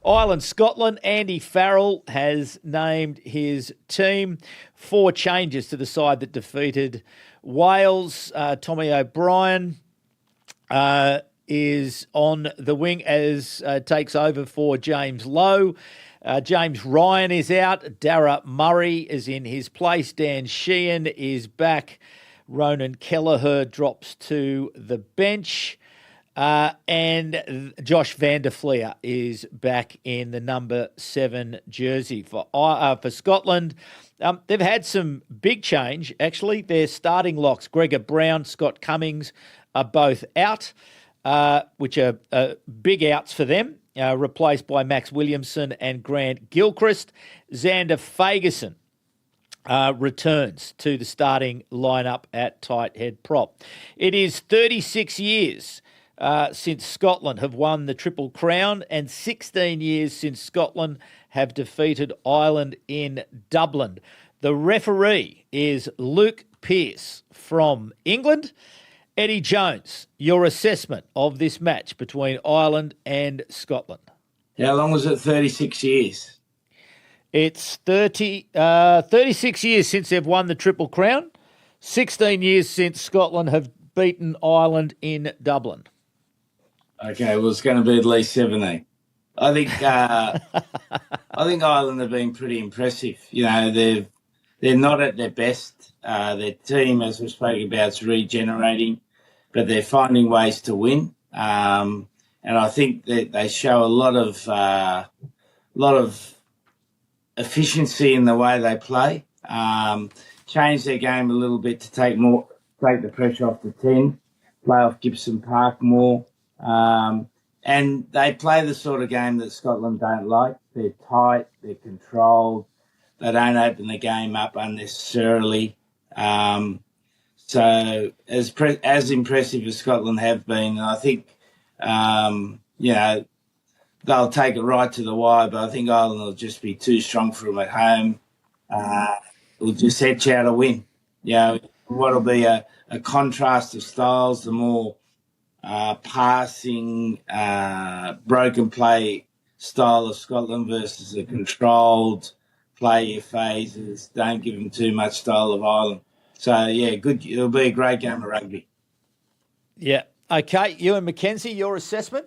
Ireland, Scotland. Andy Farrell has named his team. 4 changes to the side that defeated Wales. Tommy O'Brien is on the wing as takes over for James Lowe. James Ryan is out. Dara Murray is in his place. Dan Sheehan is back. Ronan Kelleher drops to the bench. And Josh van der Fleer is back in the number 7 jersey for Scotland. They've had some big change, actually. Their starting locks, Gregor Brown, Scott Cummings, are both out, which are big outs for them. Replaced by Max Williamson and Grant Gilchrist. Xander Fagerson returns to the starting lineup at tight head prop. It is 36 years since Scotland have won the Triple Crown and 16 years since Scotland have defeated Ireland in Dublin. The referee is Luke Pearce from England. Eddie Jones, your assessment of this match between Ireland and Scotland. How long was it? 36 years? It's 36 years since they've won the Triple Crown, 16 years since Scotland have beaten Ireland in Dublin. Okay, well, it's going to be at least 17. I think Ireland have been pretty impressive. You know, they're not at their best. Their team, as we spoke about, is regenerating, but they're finding ways to win. And I think that they show a lot of efficiency in the way they play. Change their game a little bit to take the pressure off the 10, play off Gibson-Park more. And they play the sort of game that Scotland don't like. They're tight, they're controlled, they don't open the game up unnecessarily. So as impressive as Scotland have been, I think, they'll take it right to the wire, but I think Ireland will just be too strong for them at home. We'll just etch out a win. You know, what'll be a contrast of styles, the more passing, broken play style of Scotland versus the controlled play your phases, don't give them too much style of Ireland. So, yeah, good. It'll be a great game of rugby. Yeah. Okay, Ewen McKenzie, your assessment?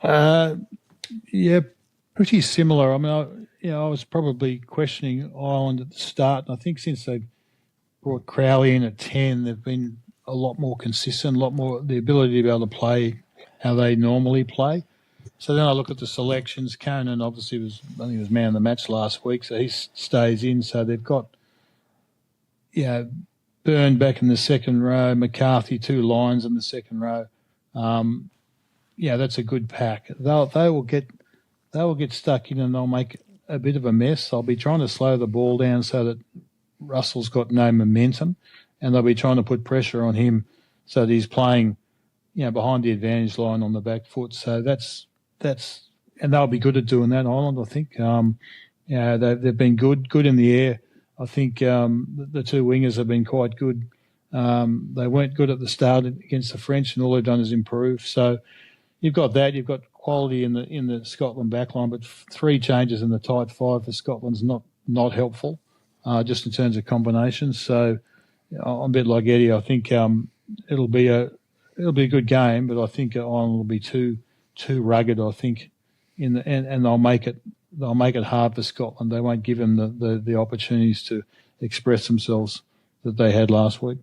Yeah, pretty similar. I mean, I was probably questioning Ireland at the start. And I think since they brought Crowley in at 10, they've been a lot more consistent, a lot more the ability to be able to play how they normally play. So then I look at the selections. Conan obviously I think he was man of the match last week, so he stays in. So they've got, Byrne back in the second row, McCarthy 2 lines in the second row. That's a good pack. They will get stuck in and they'll make a bit of a mess. They'll be trying to slow the ball down so that Russell's got no momentum, and they'll be trying to put pressure on him so that he's playing, behind the advantage line on the back foot. So that's and they'll be good at doing that, Ireland, I think. They've been good in the air. I think the 2 wingers have been quite good. They weren't good at the start against the French, and all they've done is improve. So you've got that. You've got quality in the Scotland backline, but 3 changes in the tight 5 for Scotland's not helpful, just in terms of combinations. So I'm a bit like Eddie. I think it'll be a good game, but I think Ireland will be too rugged. I think and they'll make it hard for Scotland. They won't give them the opportunities to express themselves that they had last week.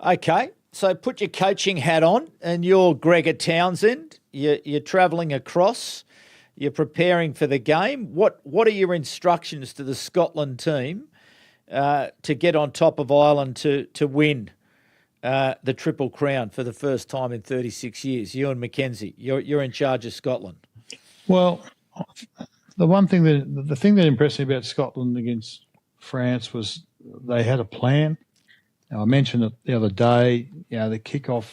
Okay, so put your coaching hat on, and you're Gregor Townsend. You're travelling across. You're preparing for the game. What are your instructions to the Scotland team to get on top of Ireland to win the Triple Crown for the first time in 36 years? Ewen McKenzie, you're in charge of Scotland. Well, the thing that impressed me about Scotland against France was they had a plan. I mentioned it the other day. The kickoff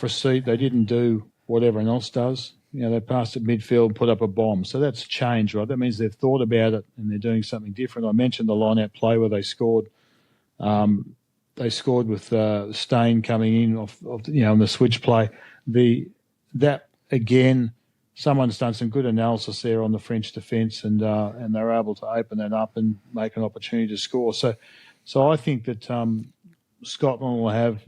receipt, they didn't do what everyone else does. They passed at midfield and put up a bomb. So that's changed, right? That means they've thought about it and they're doing something different. I mentioned the line-out play where they scored. They scored with Stain coming in off on the switch play. That again someone's done some good analysis there on the French defence, and they're able to open that up and make an opportunity to score. So I think that Scotland will have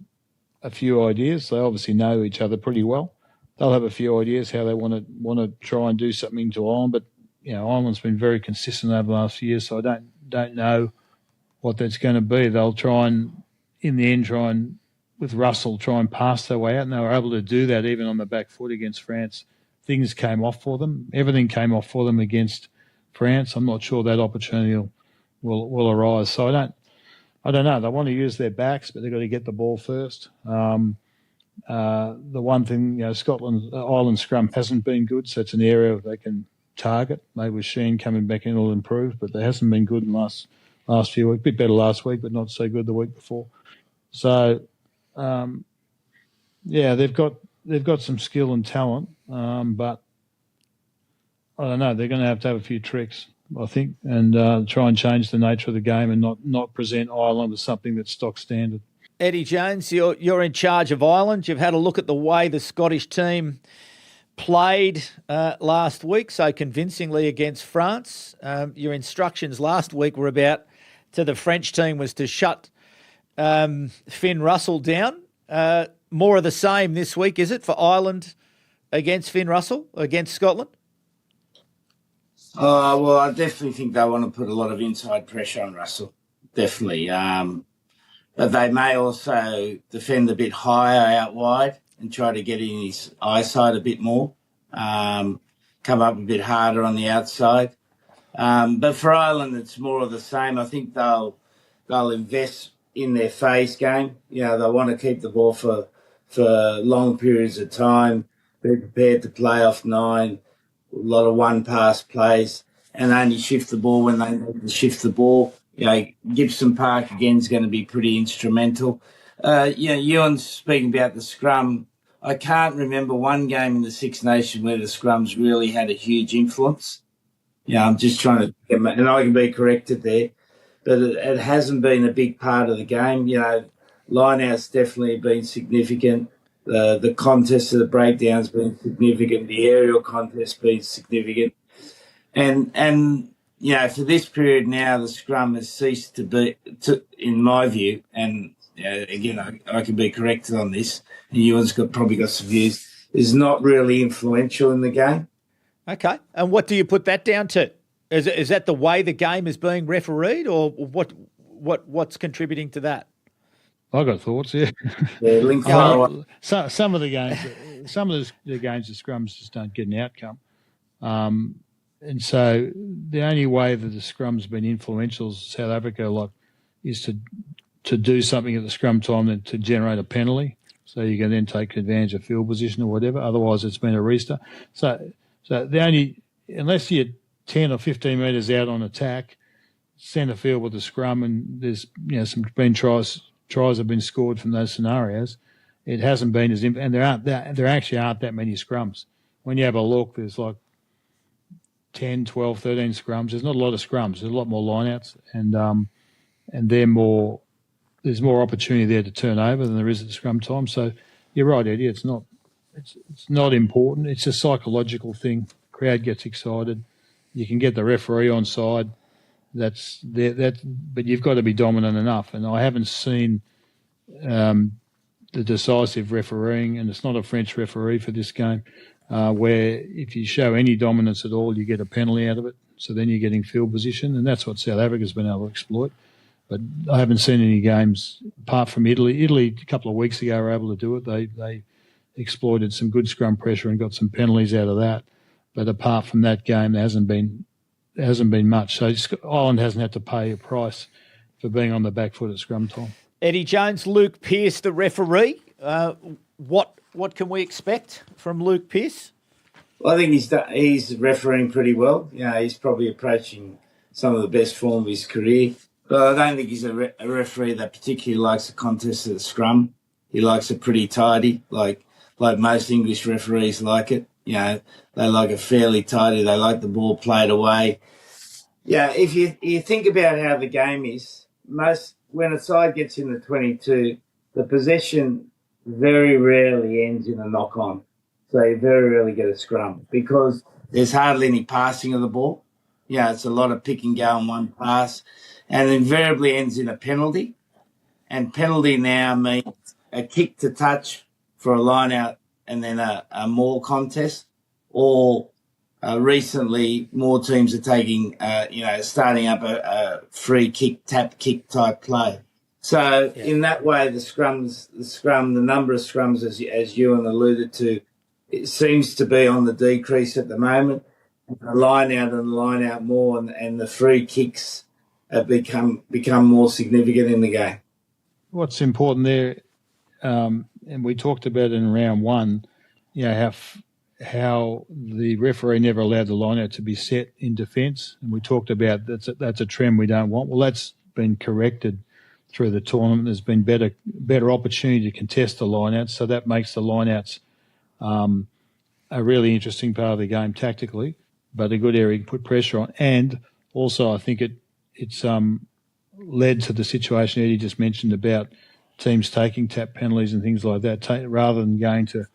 a few ideas. They obviously know each other pretty well. They'll have a few ideas how they want to try and do something to Ireland, but Ireland's been very consistent over the last few years, so I don't know what that's going to be. They'll try and, in the end, with Russell, try and pass their way out, and they were able to do that even on the back foot against France. Things came off for them. Everything came off for them against France. I'm not sure that opportunity will arise. So I don't know. They want to use their backs, but they've got to get the ball first. The one thing, Ireland scrum hasn't been good, so it's an area they can target. Maybe with Sheen coming back in, it'll improve, but they hasn't been good in the last few weeks. A bit better last week, but not so good the week before. So, they've got some skill and talent, but I don't know. They're going to have a few tricks, I think, and try and change the nature of the game and not present Ireland as something that's stock standard. Eddie Jones, you're in charge of Ireland. You've had a look at the way the Scottish team played last week so convincingly against France. Your instructions last week were to the French team was to shut Finn Russell down. More of the same this week, is it, for Ireland against Finn Russell, against Scotland? Well, I definitely think they want to put a lot of inside pressure on Russell, definitely. But they may also defend a bit higher out wide and try to get in his eyesight a bit more, come up a bit harder on the outside. But for Ireland, it's more of the same. I think they'll invest in their phase game. They want to keep the ball for long periods of time, be prepared to play off 9, a lot of one-pass plays, and only shift the ball when they need to shift the ball. Gibson-Park, again, is going to be pretty instrumental. Ewan's speaking about the scrum. I can't remember one game in the Six Nations where the scrums really had a huge influence. I'm just trying to, and I can be corrected there, but it hasn't been a big part of the game. Lineout's definitely been significant. The contest of the breakdown's been significant. The aerial contest been significant. And for this period now, the scrum has ceased to be, in my view, and again, I can be corrected on this, and Ewan's probably got some views, is not really influential in the game. Okay. And what do you put that down to? Is that the way the game is being refereed, or what's contributing to that? I got thoughts, yeah. Some of the games, the scrums just don't get an outcome. And so the only way that the scrum's been influential in South Africa is to do something at the scrum time and to generate a penalty, so you can then take advantage of field position or whatever. Otherwise, it's been a restart. So unless you're 10 or 15 metres out on attack, centre field with the scrum, and there's some tries have been scored from those scenarios, it hasn't been as and there actually aren't that many scrums. When you have a look, there's 10, 12, 13 scrums. There's not a lot of scrums. There's a lot more lineouts, and there's more opportunity there to turn over than there is at scrum time. So you're right, Eddie. It's not important. It's a psychological thing. Crowd gets excited. You can get the referee on side. But you've got to be dominant enough. And I haven't seen the decisive refereeing, and it's not a French referee for this game, where if you show any dominance at all, you get a penalty out of it. So then you're getting field position, and that's what South Africa's been able to exploit. But I haven't seen any games apart from Italy. Italy a couple of weeks ago were able to do it. They exploited some good scrum pressure and got some penalties out of that. But apart from that game, there hasn't been much. So Ireland hasn't had to pay a price for being on the back foot at scrum time. Eddie Jones, Luke Pearce, the referee. What can we expect from Luke Pearce? Well, I think he's refereeing pretty well. He's probably approaching some of the best form of his career. But I don't think he's a referee that particularly likes the contest at the scrum. He likes it pretty tidy, like most English referees like it. They like it fairly tidy. They like the ball played away. If you think about how the game is, when a side gets in the 22, the possession very rarely ends in a knock-on. So you very rarely get a scrum because there's hardly any passing of the ball. Yeah, it's a lot of pick and go in one pass, and invariably ends in a penalty. And penalty now means a kick to touch for a line out and then a maul contest. Or recently, more teams are taking, starting up a free kick, tap kick type play. So in that way, the number of scrums, as Ewan alluded to, it seems to be on the decrease at the moment. The line out more, and the free kicks have become more significant in the game. What's important there, and we talked about it in round one, how the referee never allowed the line out to be set in defence, and we talked about that's a trend we don't want. Well, that's been corrected through the tournament. There's been better opportunity to contest the lineouts, so that makes the lineouts a really interesting part of the game tactically, but a good area to put pressure on. And also, I think it's led to the situation Eddie just mentioned about teams taking tap penalties and things like that, rather than going to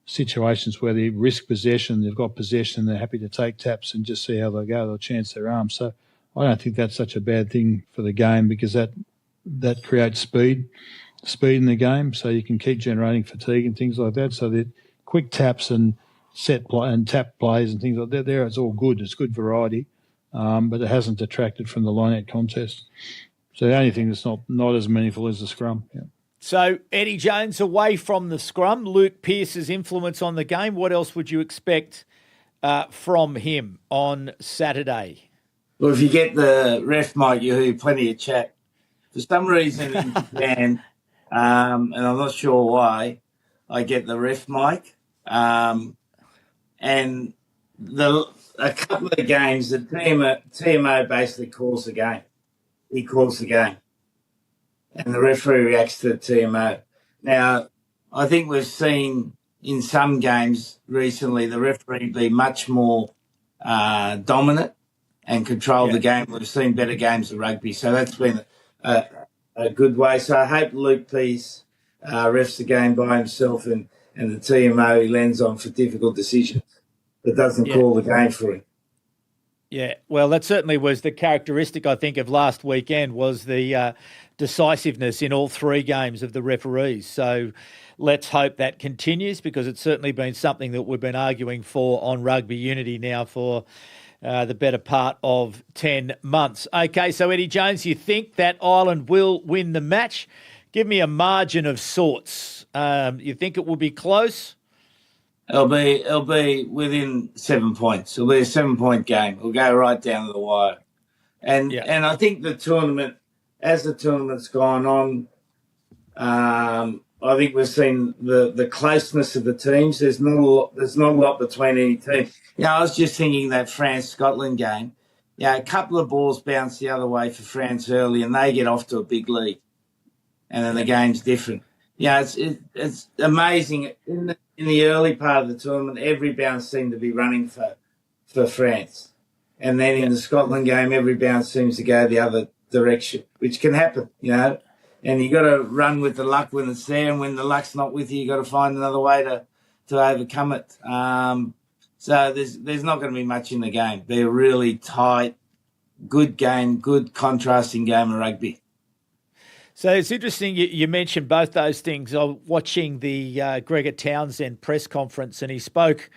situations where they risk possession, they've got possession, they're happy to take taps and just see how they go, they'll chance their arm. So I don't think that's such a bad thing for the game, because that creates speed in the game, so you can keep generating fatigue and things like that. So that quick taps and set play and tap plays and things like that, it's all good. It's good variety, but it hasn't detracted from the line-out contest. So the only thing that's not as meaningful is the scrum. Yeah. So Eddie Jones, away from the scrum, Luke Pearce's influence on the game, what else would you expect from him on Saturday? Well, if you get the ref mic, you hear plenty of chat. For some reason in Japan, and I'm not sure why, I get the ref mic. And a couple of games, the TMO basically calls the game. He calls the game. And the referee reacts to the TMO. Now, I think we've seen in some games recently the referee be much more dominant and control the game. We've seen better games of rugby. So that's been a good way. So I hope Luke Pearce refs the game by himself and the TMO he lands on for difficult decisions, but doesn't call the game for him. Yeah, well, that certainly was the characteristic, I think, of last weekend, was the decisiveness in all three games of the referees. So let's hope that continues, because it's certainly been something that we've been arguing for on Rugby Unity now for the better part of 10 months. Okay, so Eddie Jones, you think that Ireland will win the match? Give me a margin of sorts. You think it will be close? It'll be within 7 points. It'll be a 7-point game. It'll go right down to the wire. And I think the tournament, as the tournament's gone on, I think we've seen the closeness of the teams. There's not a lot between any team. I was just thinking that France-Scotland game. A couple of balls bounce the other way for France early, and they get off to a big lead, and then the game's different. It's amazing. In the early part of the tournament, every bounce seemed to be running for France. And then in the Scotland game, every bounce seems to go the other direction, which can happen, And you got to run with the luck when it's there, and when the luck's not with you, you got to find another way to overcome it. So there's not going to be much in the game. They're a really tight, good game, good contrasting game of rugby. So it's interesting you mentioned both those things. I was watching the Gregor Townsend press conference, and he spoke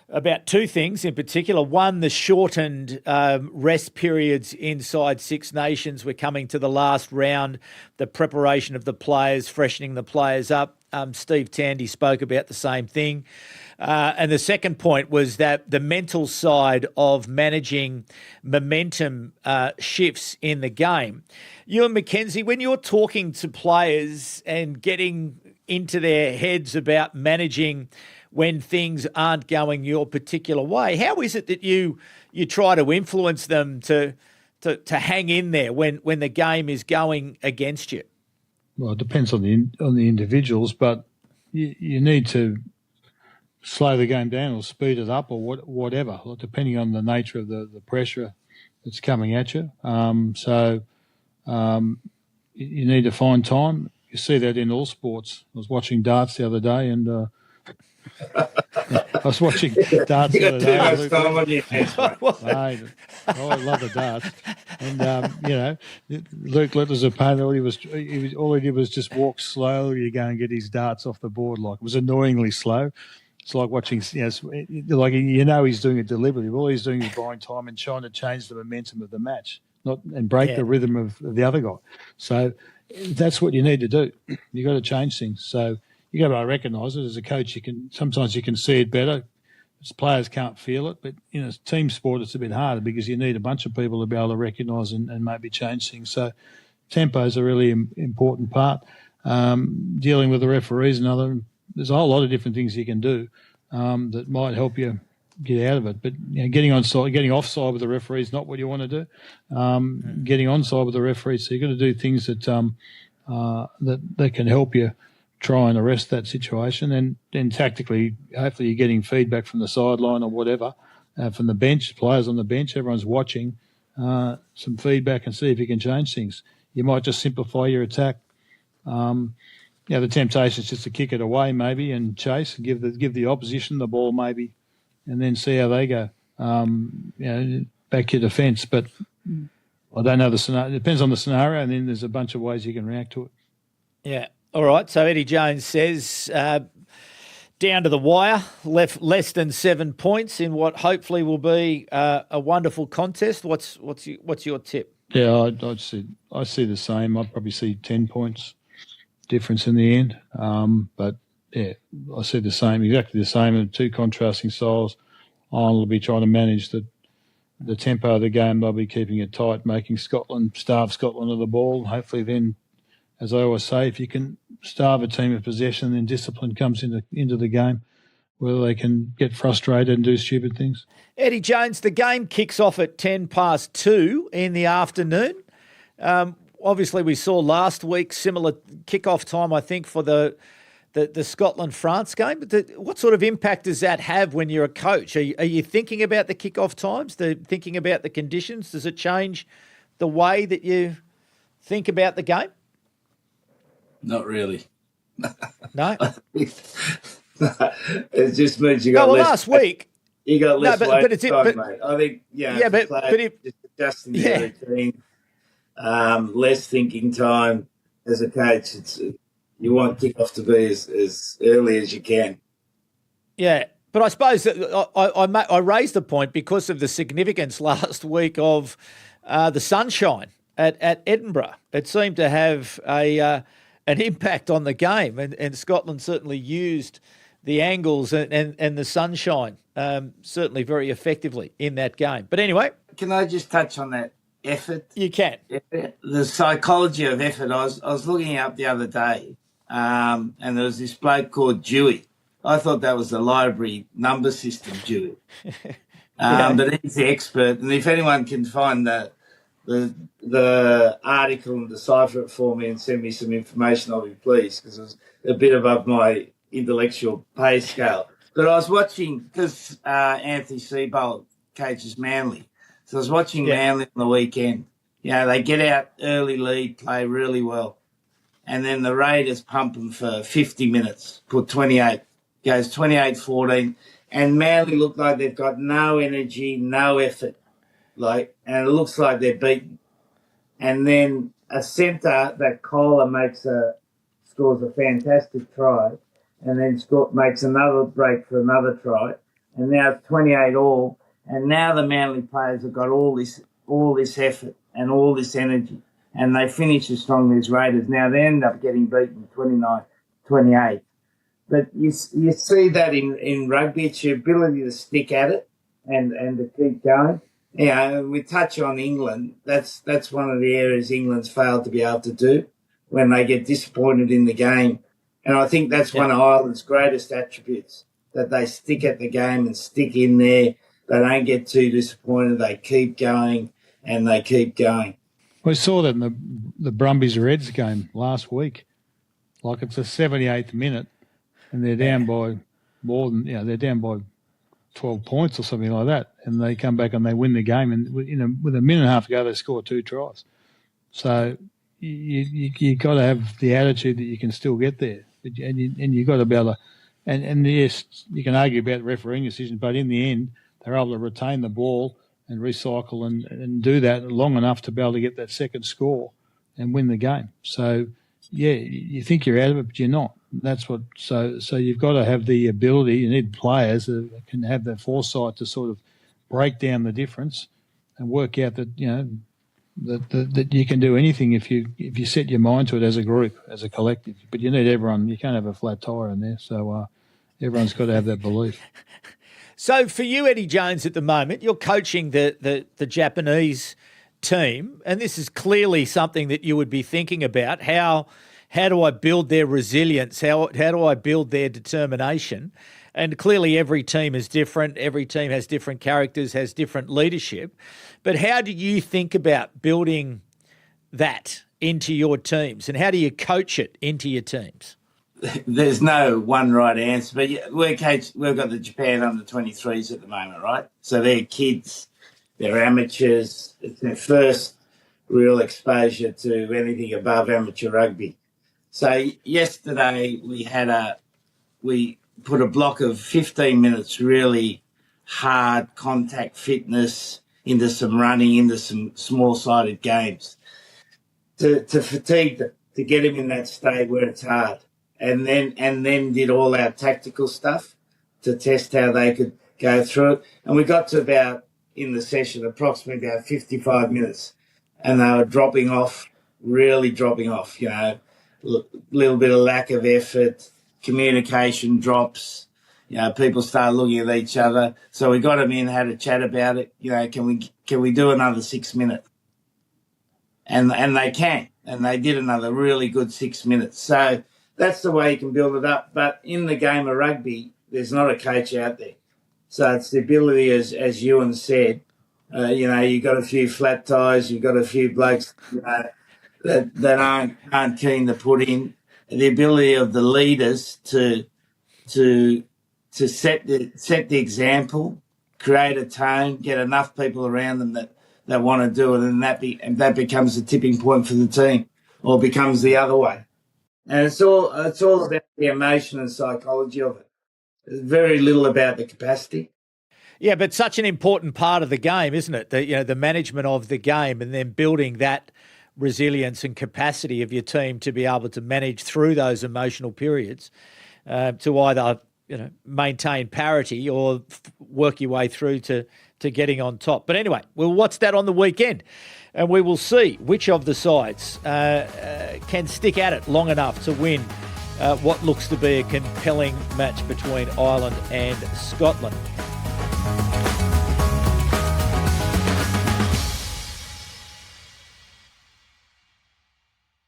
about two things in particular. One, the shortened rest periods inside Six Nations. We're coming to the last round, the preparation of the players, freshening the players up. Steve Tandy spoke about the same thing. And the second point was that the mental side of managing momentum shifts in the game. Ewen McKenzie, when you're talking to players and getting into their heads about managing when things aren't going your particular way, how is it that you try to influence them to hang in there when the game is going against you? Well, it depends on the individuals, but you need to slow the game down or speed it up or whatever, depending on the nature of the pressure that's coming at you. You need to find time. You see that in all sports. I was watching darts the other day, and I was watching darts You the got other too day. much time on your hands, mate. Mate, I love the darts, and Luke Littler's opponent. All he did was just walk slowly to go and get his darts off the board. Like, it was annoyingly slow. It's like watching, he's doing it deliberately. All he's doing is buying time and trying to change the momentum of the match, and break the rhythm of the other guy. So that's what you need to do. You got to change things. So you got to recognise it as a coach. Sometimes you can see it better. Players can't feel it, but team sport, it's a bit harder because you need a bunch of people to be able to recognise and maybe change things. So tempo is a really important part. Dealing with the referees and there's a whole lot of different things you can do that might help you get out of it. But getting offside with the referee is not what you want to do. Getting onside with the referee, so you've got to do things that that can help you try and arrest that situation. And then tactically, hopefully you're getting feedback from the sideline or whatever, from the bench, players on the bench, everyone's watching, some feedback and see if you can change things. You might just simplify your attack. The temptation is just to kick it away maybe and chase and give the opposition the ball maybe, and then see how they go. Back your defence. But I don't know the scenario. It depends on the scenario, and then there's a bunch of ways you can react to it. Yeah. All right. So Eddie Jones says down to the wire, left less than 7 points in what hopefully will be a wonderful contest. What's your tip? Yeah, I see the same. I'd probably see 10 points difference in the end. But yeah, I see exactly the same. Two contrasting styles. Ireland will be trying to manage the tempo of the game. They'll be keeping it tight, making starve Scotland of the ball. Hopefully then, as I always say, if you can starve a team of possession, then discipline comes into the game, whether they can get frustrated and do stupid things. Eddie Jones, the game kicks off at 2:10 in the afternoon. Obviously, we saw last week similar kick-off time, I think, for the Scotland-France game. But what sort of impact does that have when you're a coach? Are you thinking about the kick-off times, thinking about the conditions? Does it change the way that you think about the game? Not really. No? It just means you got less. Last week. You got less mate. I think, just adjusting the routine, less thinking time as a coach. You want kickoff to be as early as you can. Yeah, but I suppose that I raised the point because of the significance last week of the sunshine at Edinburgh. It seemed to have an impact on the game, and Scotland certainly used the angles and the sunshine certainly very effectively in that game. But anyway. Can I just touch on that effort? You can. The psychology of effort. I was looking up the other day, and there was this bloke called Dewey. I thought that was the library number system, Dewey. But he's the expert, and if anyone can find the article and decipher it for me and send me some information, I'll be pleased, because it was a bit above my intellectual pay scale. But I was watching, because Anthony Seabold coaches Manly, so I was watching Manly on the weekend. They get out early lead, play really well, and then the Raiders pump them for 50 minutes, put 28, goes 28-14, and Manly look like they've got no energy, no effort, and it looks like they're beaten. And then a centre, that Kohler scores a fantastic try, and then makes another break for another try, and now it's 28 all. And now the Manly players have got all this effort and all this energy, and they finish as strongly as Raiders. Now they end up getting beaten 29-28. But you see that in rugby, it's your ability to stick at it and to keep going. We touch on England. That's one of the areas England's failed to be able to do when they get disappointed in the game. And I think that's one of Ireland's greatest attributes, that they stick at the game and stick in there. They don't get too disappointed. They keep going and they keep going. We saw that in the Brumbies-Reds game last week. Like, it's the 78th minute and they're down by more than, they're down by 12 points or something like that. And they come back and they win the game. And, with a minute and a half to go, they score 2 tries. So you got to have the attitude that you can still get there. And you got to be able to And yes, you can argue about refereeing decisions, but in the end, they're able to retain the ball and recycle and do that long enough to be able to get that second score and win the game. So, yeah, you think you're out of it, but you're not. That's what. So you've got to have the ability. You need players that can have the foresight to sort of break down the difference and work out that that you can do anything if you set your mind to it as a group, as a collective. But you need everyone. You can't have a flat tire in there. So everyone's got to have that belief. So for you, Eddie Jones, at the moment, you're coaching the Japanese team, and this is clearly something that you would be thinking about. How do I build their resilience? How do I build their determination? And clearly every team is different. Every team has different characters, has different leadership. But how do you think about building that into your teams, and how do you coach it into your teams? There's no one right answer, but we've got the Japan U23s at the moment, right? So they're kids, they're amateurs. It's their first real exposure to anything above amateur rugby. So yesterday we put a block of 15 minutes really hard contact fitness into some running, into some small-sided games to fatigue them, to get them in that state where it's hard. And then did all our tactical stuff to test how they could go through it. And we got to about, in the session, approximately about 55 minutes. And they were dropping off, really dropping off, little bit of lack of effort, communication drops, people start looking at each other. So we got them in, had a chat about it. Can we do another 6 minutes? And they can. And they did another really good 6 minutes. So that's the way you can build it up. But in the game of rugby, there's not a coach out there. So it's the ability, as Ewen said, you've got a few flat tires, you've got a few blokes that aren't keen to put in. The ability of the leaders to set the example, create a tone, get enough people around them that want to do it, and that becomes the tipping point for the team, or becomes the other way. And it's all about the emotion and psychology of it. There's very little about the capacity. Yeah, but such an important part of the game, isn't it? The management of the game, and then building that resilience and capacity of your team to be able to manage through those emotional periods to either maintain parity or work your way through to getting on top. But anyway, we'll watch that on the weekend, and we will see which of the sides can stick at it long enough to win what looks to be a compelling match between Ireland and Scotland.